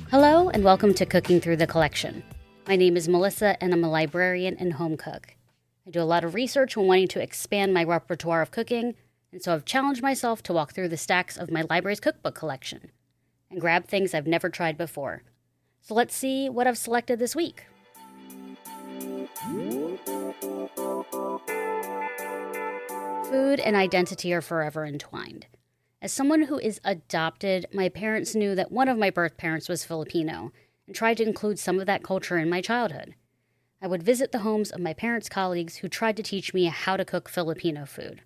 Hello and welcome to Cooking Through the Collection. My name is Melissa and I'm a librarian and home cook. I do a lot of research when wanting to expand my repertoire of cooking, and so I've challenged myself to walk through the stacks of my library's cookbook collection and grab things I've never tried before. So let's see what I've selected this week. Food and identity are forever entwined. As someone who is adopted, my parents knew that one of my birth parents was Filipino and tried to include some of that culture in my childhood. I would visit the homes of my parents' colleagues who tried to teach me how to cook Filipino food.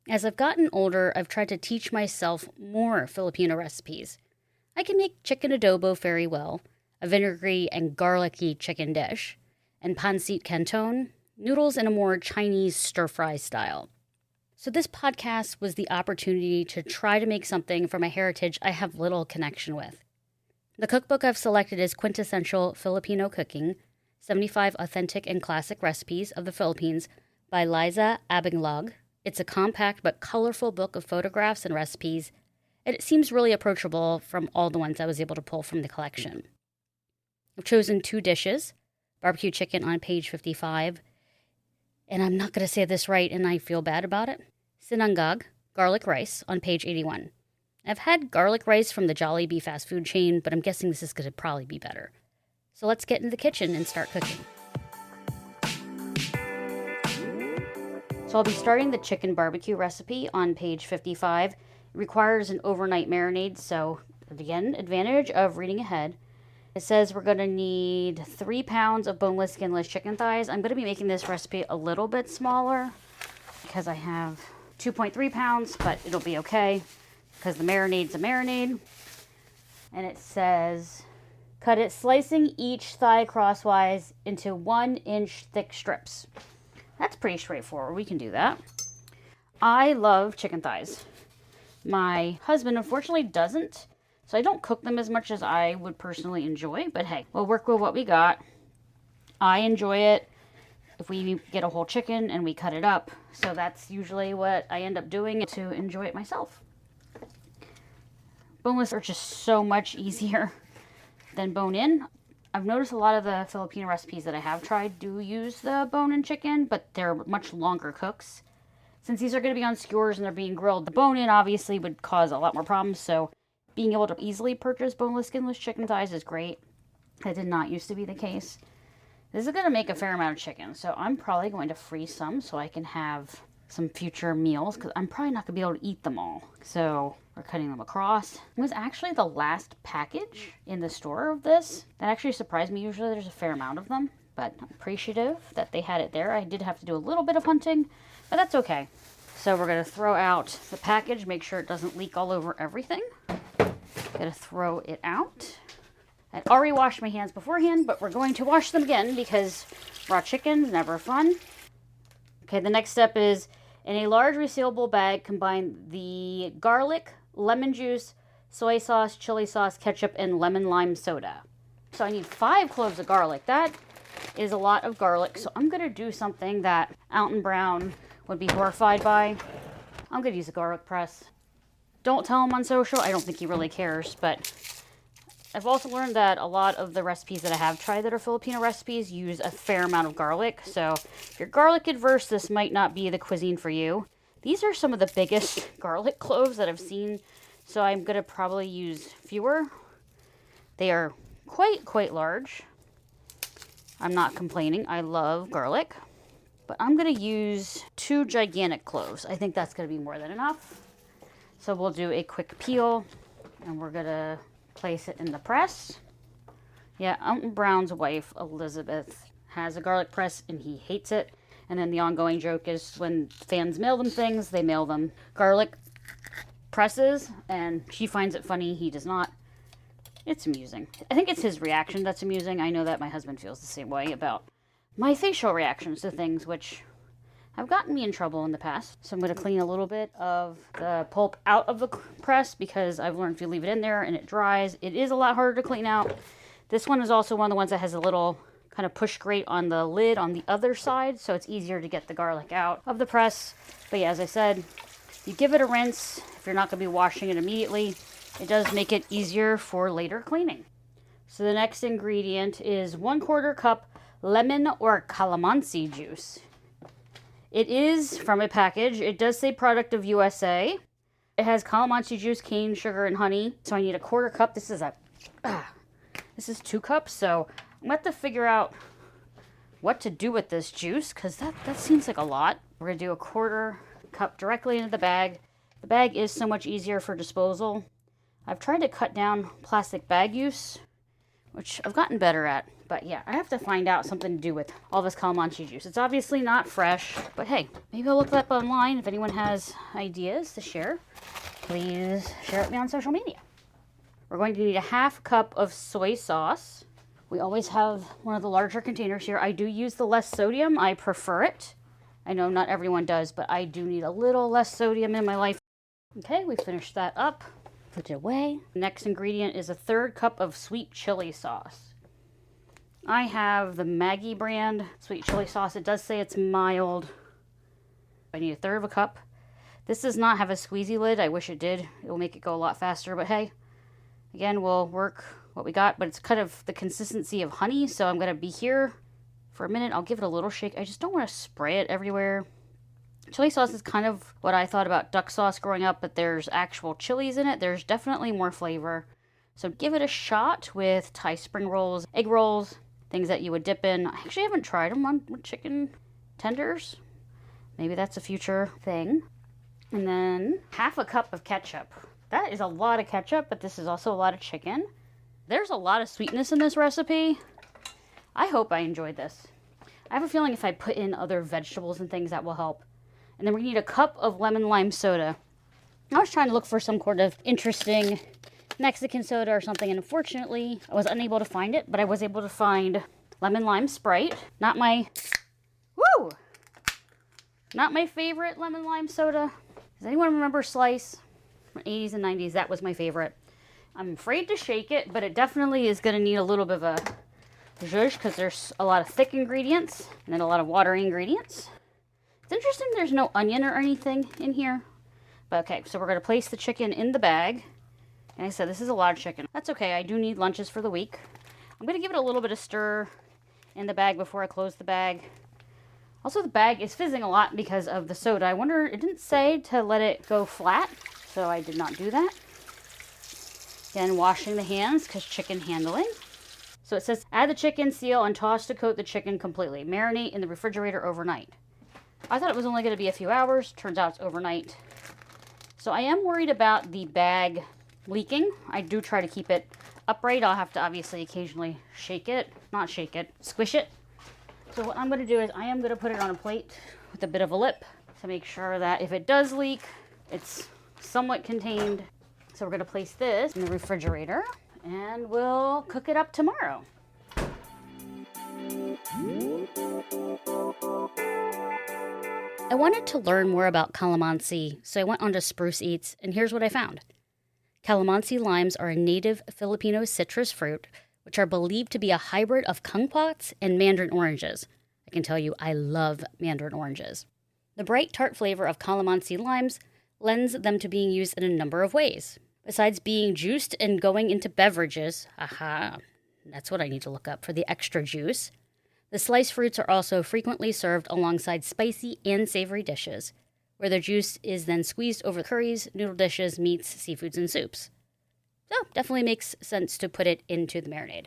As I've gotten older, I've tried to teach myself more Filipino recipes. I can make chicken adobo very well, a vinegary and garlicky chicken dish, and pancit canton, noodles in a more Chinese stir-fry style. So this podcast was the opportunity to try to make something from a heritage I have little connection with. The cookbook I've selected is Quintessential Filipino Cooking, 75 Authentic and Classic Recipes of the Philippines by Liza Abinglog. It's a compact but colorful book of photographs and recipes, and it seems really approachable from all the ones I was able to pull from the collection. I've chosen 2 dishes, barbecue chicken on page 55, and I'm not going to say this right and I feel bad about it, sinangag, garlic rice on page 81. I've had garlic rice from the Jollibee fast food chain, but I'm guessing this is going to probably be better. So let's get into the kitchen and start cooking. So I'll be starting the chicken barbecue recipe on page 55. It requires an overnight marinade, so again, advantage of reading ahead. It says we're going to need 3 pounds of boneless, skinless chicken thighs. I'm going to be making this recipe a little bit smaller because I have 2.3 pounds, but it'll be okay because the marinade's a marinade. And it says, cut it slicing each thigh crosswise into 1-inch thick strips. That's pretty straightforward. We can do that. I love chicken thighs. My husband, unfortunately, doesn't. So I don't cook them as much as I would personally enjoy. But hey, we'll work with what we got. I enjoy it if we get a whole chicken and we cut it up. So that's usually what I end up doing to enjoy it myself. Boneless are just so much easier than bone-in. I've noticed a lot of the Filipino recipes that I have tried do use the bone-in chicken, but they're much longer cooks. Since these are going to be on skewers and they're being grilled, the bone-in obviously would cause a lot more problems, so being able to easily purchase boneless, skinless chicken thighs is great. That did not used to be the case. This is going to make a fair amount of chicken, so I'm probably going to freeze some so I can have some future meals, because I'm probably not going to be able to eat them all. So we're cutting them across. It was actually the last package in the store of this. That actually surprised me. Usually there's a fair amount of them, but I'm appreciative that they had it there. I did have to do a little bit of hunting, but that's okay. So we're going to throw out the package, make sure it doesn't leak all over everything. Going to throw it out. I already washed my hands beforehand, but we're going to wash them again because raw chicken's never fun. Okay, the next step is, in a large resealable bag, combine the garlic, lemon juice, soy sauce, chili sauce, ketchup, and lemon lime soda. So I need 5 cloves of garlic. That is a lot of garlic, so I'm going to do something that Alton Brown would be horrified by. I'm going to use a garlic press. Don't tell him on social. I don't think he really cares, but I've also learned that a lot of the recipes that I have tried that are Filipino recipes use a fair amount of garlic. So if you're garlic adverse, this might not be the cuisine for you. These are some of the biggest garlic cloves that I've seen, so I'm going to probably use fewer. They are quite large. I'm not complaining. I love garlic. But I'm going to use 2 gigantic cloves. I think that's going to be more than enough. So we'll do a quick peel, and we're going to place it in the press. Yeah, Alton Brown's wife, Elizabeth, has a garlic press, and he hates it. And then the ongoing joke is when fans mail them things, they mail them garlic presses, and she finds it funny. He does not. It's amusing. I think it's his reaction that's amusing. I know that my husband feels the same way about my facial reactions to things, which have gotten me in trouble in the past. So I'm going to clean a little bit of the pulp out of the press because I've learned if you leave it in there and it dries, it is a lot harder to clean out. This one is also one of the ones that has a little kind of push grate on the lid on the other side, so it's easier to get the garlic out of the press. But yeah, as I said, you give it a rinse. If you're not going to be washing it immediately, it does make it easier for later cleaning. So the next ingredient is 1/4 cup lemon or calamansi juice. It is from a package. It does say product of USA. It has calamansi juice, cane sugar, and honey. So I need 1/4 cup. This is 2 cups. So I'm going to have to figure out what to do with this juice, because that seems like a lot. We're going to do 1/4 cup directly into the bag. The bag is so much easier for disposal. I've tried to cut down plastic bag use, which I've gotten better at. But yeah, I have to find out something to do with all this calamansi juice. It's obviously not fresh, but hey, maybe I'll look that up online. If anyone has ideas to share, please share it with me on social media. We're going to need 1/2 cup of soy sauce. We always have one of the larger containers here. I do use the less sodium. I prefer it. I know not everyone does, but I do need a little less sodium in my life. Okay, we finished that up. Put it away. The next ingredient is 1/3 cup of sweet chili sauce. I have the Maggi brand sweet chili sauce. It does say it's mild. I need 1/3 cup. This does not have a squeezy lid. I wish it did. It will make it go a lot faster, but hey, again, we'll work what we got, but it's kind of the consistency of honey, so I'm going to be here for a minute. I'll give it a little shake. I just don't want to spray it everywhere. Chili sauce is kind of what I thought about duck sauce growing up, but there's actual chilies in it. There's definitely more flavor. So give it a shot with Thai spring rolls, egg rolls, things that you would dip in. I actually haven't tried them with chicken tenders. Maybe that's a future thing. And then 1/2 cup of ketchup. That is a lot of ketchup, but this is also a lot of chicken. There's a lot of sweetness in this recipe. I hope I enjoyed this. I have a feeling if I put in other vegetables and things, that will help. And then we need 1 cup of lemon lime soda. I was trying to look for some sort of interesting Mexican soda or something, and unfortunately I was unable to find it, but I was able to find lemon lime Sprite. Not my favorite lemon lime soda. Does anyone remember Slice from 80s and 90s? That was my favorite. I'm afraid to shake it, but it definitely is going to need a little bit of a zhuzh because there's a lot of thick ingredients and then a lot of watery ingredients. It's interesting there's no onion or anything in here. But okay, so we're going to place the chicken in the bag. And I said, this is a lot of chicken. That's okay. I do need lunches for the week. I'm going to give it a little bit of stir in the bag before I close the bag. Also, the bag is fizzing a lot because of the soda. I wonder, it didn't say to let it go flat, so I did not do that. Again, washing the hands because chicken handling. So it says, add the chicken, seal, and toss to coat the chicken completely. Marinate in the refrigerator overnight. I thought it was only going to be a few hours. Turns out it's overnight. So I am worried about the bag leaking. I do try to keep it upright. I'll have to obviously occasionally squish it. So what I'm going to do is I am going to put it on a plate with a bit of a lip to make sure that if it does leak, it's somewhat contained. So we're going to place this in the refrigerator and we'll cook it up tomorrow. I wanted to learn more about calamansi, so I went onto Spruce Eats, and here's what I found. Calamansi limes are a native Filipino citrus fruit, which are believed to be a hybrid of kumquats and mandarin oranges. I can tell you, I love mandarin oranges. The bright, tart flavor of calamansi limes lends them to being used in a number of ways. Besides being juiced and going into beverages, that's what I need to look up for the extra juice, the sliced fruits are also frequently served alongside spicy and savory dishes, where their juice is then squeezed over curries, noodle dishes, meats, seafoods, and soups. So, definitely makes sense to put it into the marinade.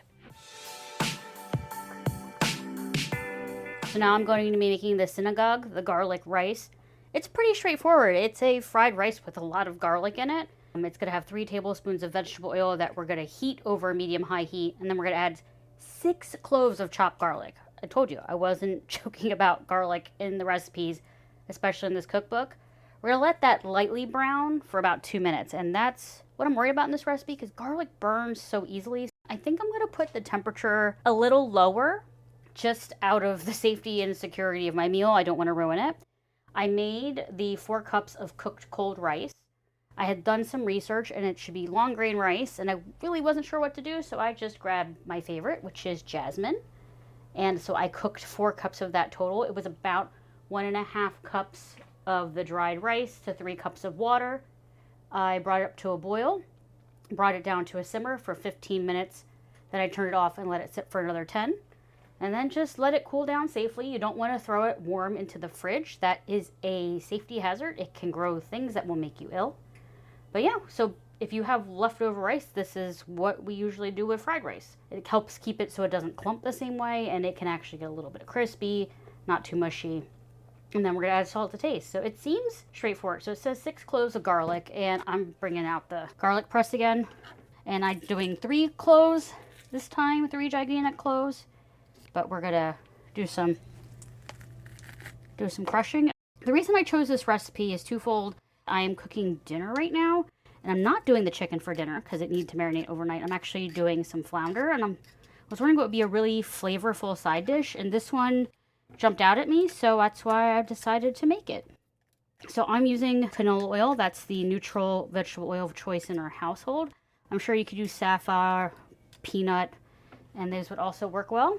So now I'm going to be making the synagogue, the garlic rice. It's pretty straightforward. It's a fried rice with a lot of garlic in it. It's going to have 3 tablespoons of vegetable oil that we're going to heat over medium-high heat, and then we're going to add 6 cloves of chopped garlic. I told you, I wasn't joking about garlic in the recipes, especially in this cookbook. We're going to let that lightly brown for about 2 minutes, and that's what I'm worried about in this recipe because garlic burns so easily. I think I'm going to put the temperature a little lower just out of the safety and security of my meal. I don't want to ruin it. I made the 4 cups of cooked cold rice. I had done some research and it should be long grain rice, and I really wasn't sure what to do, so I just grabbed my favorite, which is jasmine. And so I cooked 4 cups of that total. It was about 1.5 cups of the dried rice to 3 cups of water. I brought it up to a boil, brought it down to a simmer for 15 minutes. Then I turned it off and let it sit for another 10. And then just let it cool down safely. You don't want to throw it warm into the fridge. That is a safety hazard. It can grow things that will make you ill. But yeah, so if you have leftover rice, this is what we usually do with fried rice. It helps keep it so it doesn't clump the same way, and it can actually get a little bit crispy, not too mushy. And then we're going to add salt to taste. So it seems straightforward. So it says 6 cloves of garlic, and I'm bringing out the garlic press again. And I'm doing 3 cloves this time, 3 gigantic cloves. But we're going to do some crushing. The reason I chose this recipe is twofold. I am cooking dinner right now, and I'm not doing the chicken for dinner because it needs to marinate overnight. I'm actually doing some flounder, and I was wondering what would be a really flavorful side dish, and this one jumped out at me, so that's why I've decided to make it. So I'm using canola oil. That's the neutral vegetable oil of choice in our household. I'm sure you could use safflower, peanut, and those would also work well.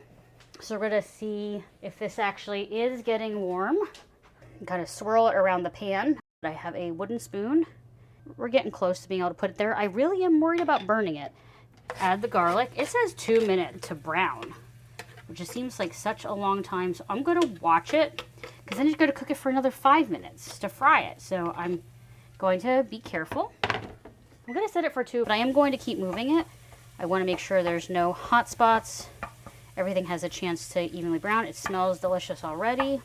So we're going to see if this actually is getting warm. Kind of swirl it around the pan. I have a wooden spoon. We're getting close to being able to put it there. I really am worried about burning it. Add the garlic. It says 2 minutes to brown, which just seems like such a long time. So I'm going to watch it, because then you're going to cook it for another 5 minutes to fry it. So I'm going to be careful. I'm going to set it for 2, but I am going to keep moving it. I want to make sure there's no hot spots. Everything has a chance to evenly brown. It smells delicious already.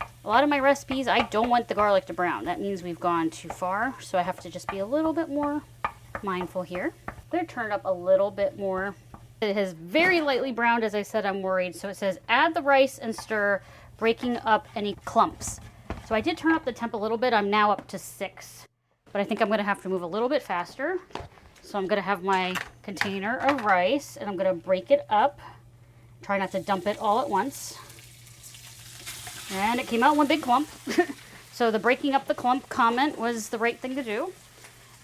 A lot of my recipes, I don't want the garlic to brown. That means we've gone too far, so I have to just be a little bit more mindful here. I'm going to turn it up a little bit more. It has very lightly browned. As I said, I'm worried. So it says add the rice and stir, breaking up any clumps. So I did turn up the temp a little bit. I'm now up to 6, but I think I'm going to have to move a little bit faster. So I'm going to have my container of rice, and I'm going to break it up. Try not to dump it all at once. And it came out one big clump. So the breaking up the clump comment was the right thing to do.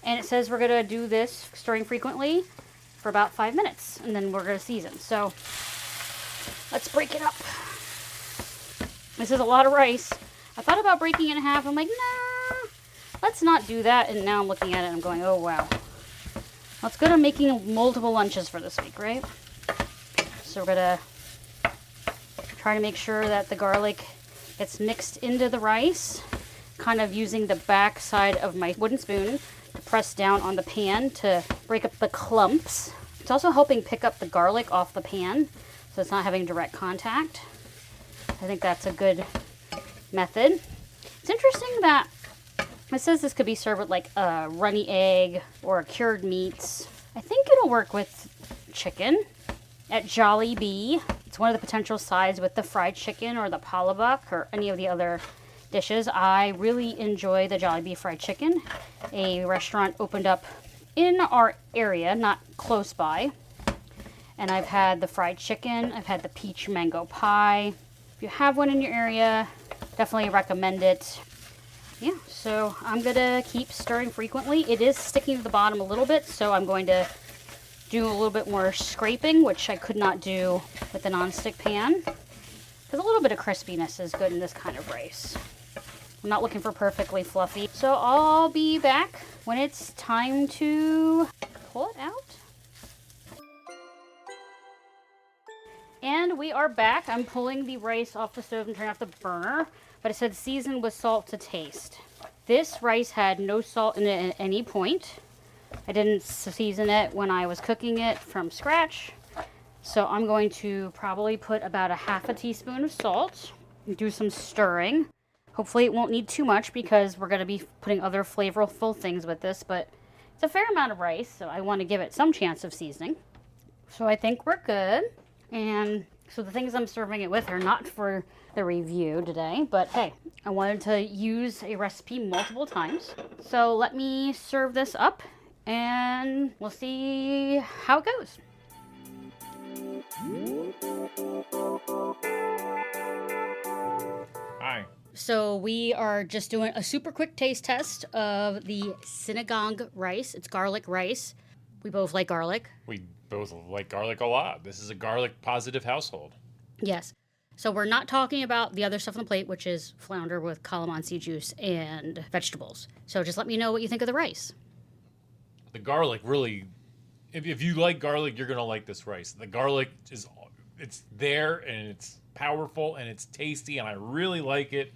And it says we're going to do this, stirring frequently, for about 5 minutes. And then we're going to season. So let's break it up. This is a lot of rice. I thought about breaking it in half. I'm like, nah, let's not do that. And now I'm looking at it and I'm going, oh, wow. Well, it's good I'm making multiple lunches for this week, right? So we're going to try to make sure that the garlic gets mixed into the rice, kind of using the back side of my wooden spoon to press down on the pan to break up the clumps. It's also helping pick up the garlic off the pan, so it's not having direct contact. I think that's a good method. It's interesting that it says this could be served with like a runny egg or a cured meats. I think it'll work with chicken at Jollibee. It's one of the potential sides with the fried chicken or the palabok or any of the other dishes. I really enjoy the Jollibee fried chicken. A restaurant opened up in our area, not close by. And I've had the fried chicken. I've had the peach mango pie. If you have one in your area, definitely recommend it. Yeah, so I'm going to keep stirring frequently. It is sticking to the bottom a little bit, so I'm going to do a little bit more scraping, which I could not do with the nonstick pan, because a little bit of crispiness is good in this kind of rice. I'm not looking for perfectly fluffy. So I'll be back when it's time to pull it out. And we are back. I'm pulling the rice off the stove and turning off the burner, but it said season with salt to taste. This rice had no salt in it at any point. I didn't season it when I was cooking it from scratch. So I'm going to probably put about a half a teaspoon of salt and do some stirring. Hopefully it won't need too much because we're going to be putting other flavorful things with this, but it's a fair amount of rice, so I want to give it some chance of seasoning. So I think we're good. And so the things I'm serving it with are not for the review today, but hey, I wanted to use a recipe multiple times. So let me serve this up and we'll see how it goes. Hi. So we are just doing a super quick taste test of the sinigang rice. It's garlic rice. We both like garlic. We both like garlic a lot. This is a garlic positive household. Yes. So we're not talking about the other stuff on the plate, which is flounder with calamansi juice and vegetables. So just let me know what you think of the rice. The garlic really, if you like garlic, you're gonna like this rice. The garlic it's there and it's powerful and it's tasty and I really like it.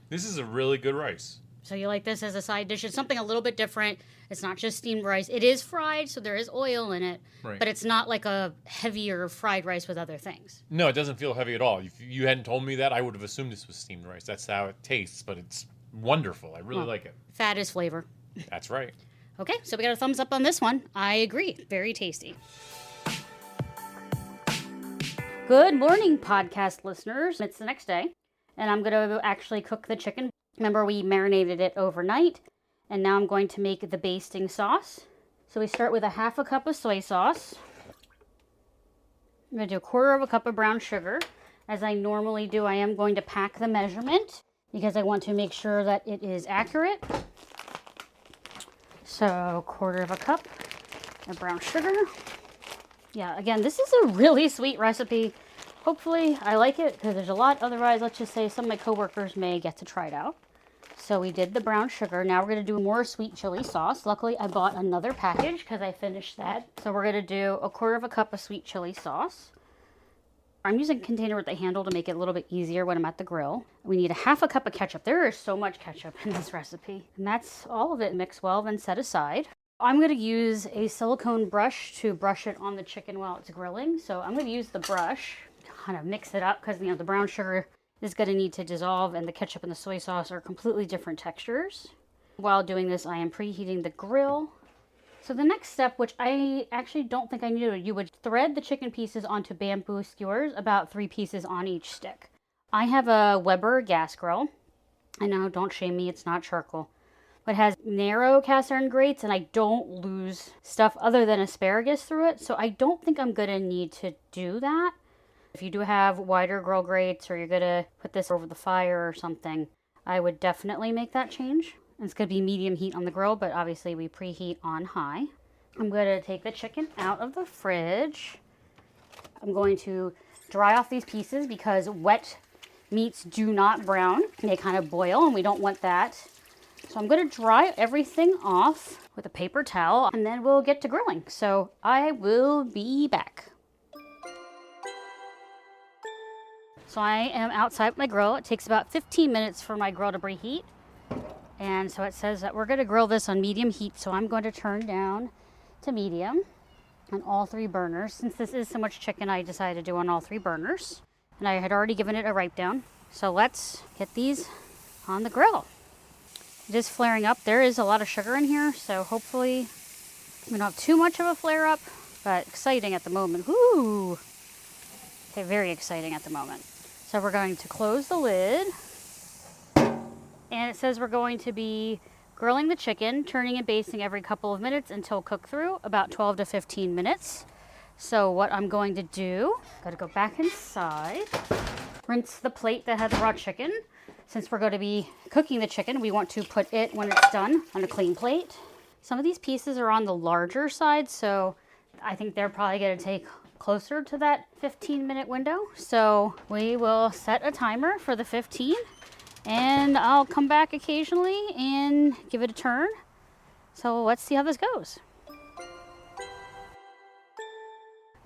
This is a really good rice. So you like this as a side dish. It's something a little bit different. It's not just steamed rice. It is fried, so there is oil in it. Right. But it's not like a heavier fried rice with other things. No, it doesn't feel heavy at all. If you hadn't told me that, I would have assumed this was steamed rice. That's how it tastes, but it's wonderful. I really like it. Fat is flavor. That's right. Okay, so we got a thumbs up on this one. I agree. Very tasty. Good morning, podcast listeners. It's the next day, and I'm going to actually cook the chicken. Remember, we marinated it overnight, and now I'm going to make the basting sauce. So we start with a half a cup of soy sauce. I'm going to do a quarter of a cup of brown sugar. As I normally do, I am going to pack the measurement because I want to make sure that it is accurate. So, quarter of a cup of brown sugar. Yeah, again, this is a really sweet recipe. Hopefully, I like it because there's a lot. Otherwise, let's just say some of my coworkers may get to try it out. So we did the brown sugar. Now we're going to do more sweet chili sauce. Luckily, I bought another package because I finished that. So we're going to do a quarter of a cup of sweet chili sauce. I'm using a container with a handle to make it a little bit easier when I'm at the grill. We need a half a cup of ketchup. There is so much ketchup in this recipe. And that's all of it. Mix well, then set aside. I'm going to use a silicone brush to brush it on the chicken while it's grilling. So I'm going to use the brush to kind of mix it up because, the brown sugar is going to need to dissolve and the ketchup and the soy sauce are completely different textures. While doing this, I am preheating the grill. So the next step, which I actually don't think I knew, you would thread the chicken pieces onto bamboo skewers, about 3 pieces on each stick. I have a Weber gas grill. I know, don't shame me, it's not charcoal. But it has narrow cast iron grates and I don't lose stuff other than asparagus through it. So I don't think I'm going to need to do that. If you do have wider grill grates or you're going to put this over the fire or something, I would definitely make that change. It's going to be medium heat on the grill, but obviously we preheat on high. I'm going to take the chicken out of the fridge. I'm going to dry off these pieces because wet meats do not brown. They kind of boil and we don't want that. So I'm going to dry everything off with a paper towel and then we'll get to grilling. So I will be back. So I am outside with my grill. It takes about 15 minutes for my grill to preheat. And so it says that we're going to grill this on medium heat. So I'm going to turn down to medium on all 3 burners. Since this is so much chicken, I decided to do on all 3 burners. And I had already given it a wipe down. So let's get these on the grill. It is flaring up. There is a lot of sugar in here. So hopefully we don't have too much of a flare up. But exciting at the moment. Woo! Okay, very exciting at the moment. So we're going to close the lid. And it says we're going to be grilling the chicken, turning and basting every couple of minutes until cook through, about 12 to 15 minutes. So what I'm going to do, got to go back inside, rinse the plate that had the raw chicken. Since we're going to be cooking the chicken, we want to put it, when it's done, on a clean plate. Some of these pieces are on the larger side, so I think they're probably going to take closer to that 15-minute window. So we will set a timer for the 15 and I'll come back occasionally and give it a turn. So let's see how this goes.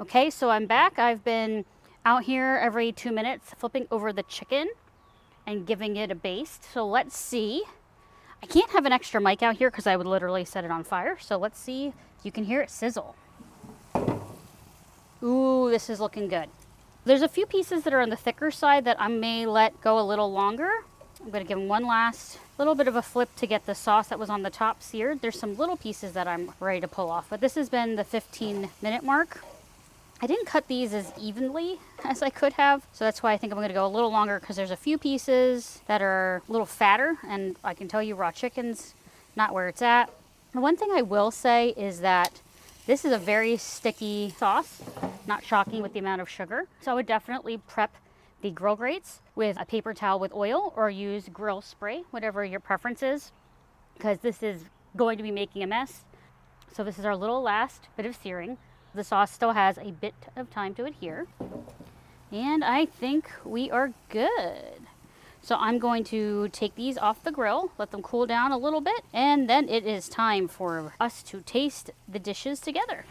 Okay, so I'm back. I've been out here every 2 minutes flipping over the chicken and giving it a baste. So let's see. I can't have an extra mic out here because I would literally set it on fire. So let's see if you can hear it sizzle. Ooh, this is looking good. There's a few pieces that are on the thicker side that I may let go a little longer. I'm going to give them one last little bit of a flip to get the sauce that was on the top seared. There's some little pieces that I'm ready to pull off, but this has been the 15-minute mark. I didn't cut these as evenly as I could have, so that's why I think I'm going to go a little longer because there's a few pieces that are a little fatter, and I can tell you raw chicken's not where it's at. The one thing I will say is that this is a very sticky sauce, not shocking with the amount of sugar. So I would definitely prep the grill grates with a paper towel with oil or use grill spray, whatever your preference is, because this is going to be making a mess. So this is our little last bit of searing. The sauce still has a bit of time to adhere. And I think we are good. So I'm going to take these off the grill, let them cool down a little bit, and then it is time for us to taste the dishes together.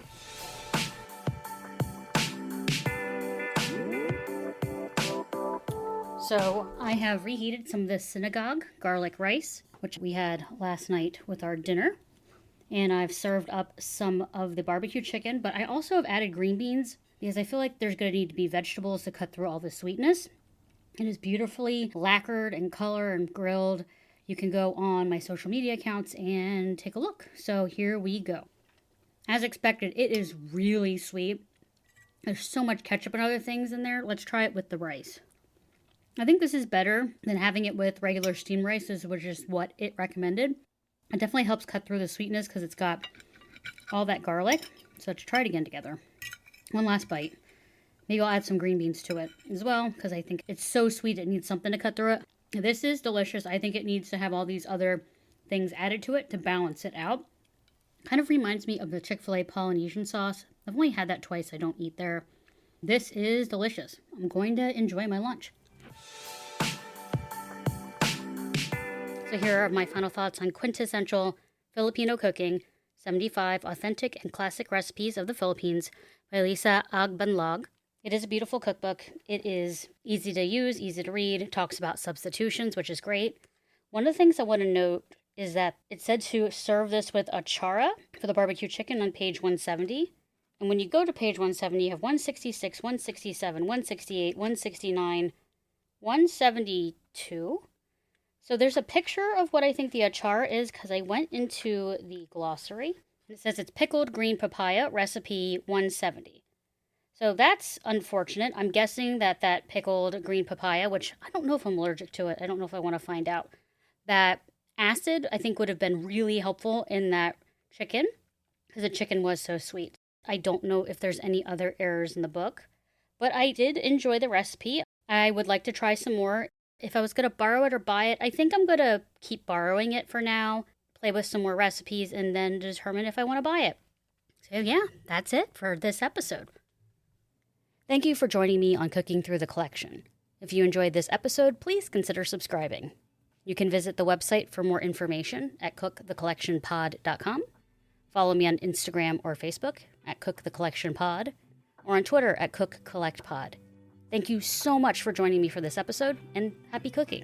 So I have reheated some of this synagogue garlic rice, which we had last night with our dinner. And I've served up some of the barbecue chicken, but I also have added green beans because I feel like there's going to need to be vegetables to cut through all the sweetness. It is beautifully lacquered and colored and grilled. You can go on my social media accounts and take a look. So here we go. As expected, it is really sweet. There's so much ketchup and other things in there. Let's try it with the rice. I think this is better than having it with regular steamed rice, which is what it recommended. It definitely helps cut through the sweetness because it's got all that garlic. So let's try it again together. One last bite. Maybe I'll add some green beans to it as well because I think it's so sweet it needs something to cut through it. This is delicious. I think it needs to have all these other things added to it to balance it out. Kind of reminds me of the Chick-fil-A Polynesian sauce. I've only had that twice. I don't eat there. This is delicious. I'm going to enjoy my lunch. So here are my final thoughts on Quintessential Filipino Cooking, 75 Authentic and Classic Recipes of the Philippines by Lisa Agbanlog. It is a beautiful cookbook. It is easy to use, easy to read. It talks about substitutions, which is great. One of the things I want to note is that it said to serve this with achara for the barbecue chicken on page 170. And when you go to page 170, you have 166, 167, 168, 169, 172. So there's a picture of what I think the achar is because I went into the glossary. It says it's pickled green papaya, recipe 170. So that's unfortunate. I'm guessing that pickled green papaya, which I don't know if I'm allergic to it. I don't know if I want to find out. That acid, I think, would have been really helpful in that chicken because the chicken was so sweet. I don't know if there's any other errors in the book, but I did enjoy the recipe. I would like to try some more. If I was going to borrow it or buy it, I think I'm going to keep borrowing it for now, play with some more recipes, and then determine if I want to buy it. So yeah, that's it for this episode. Thank you for joining me on Cooking Through the Collection. If you enjoyed this episode, please consider subscribing. You can visit the website for more information at cookthecollectionpod.com. Follow me on Instagram or Facebook at cookthecollectionpod, or on Twitter at cookcollectpod. Thank you so much for joining me for this episode, and happy cooking.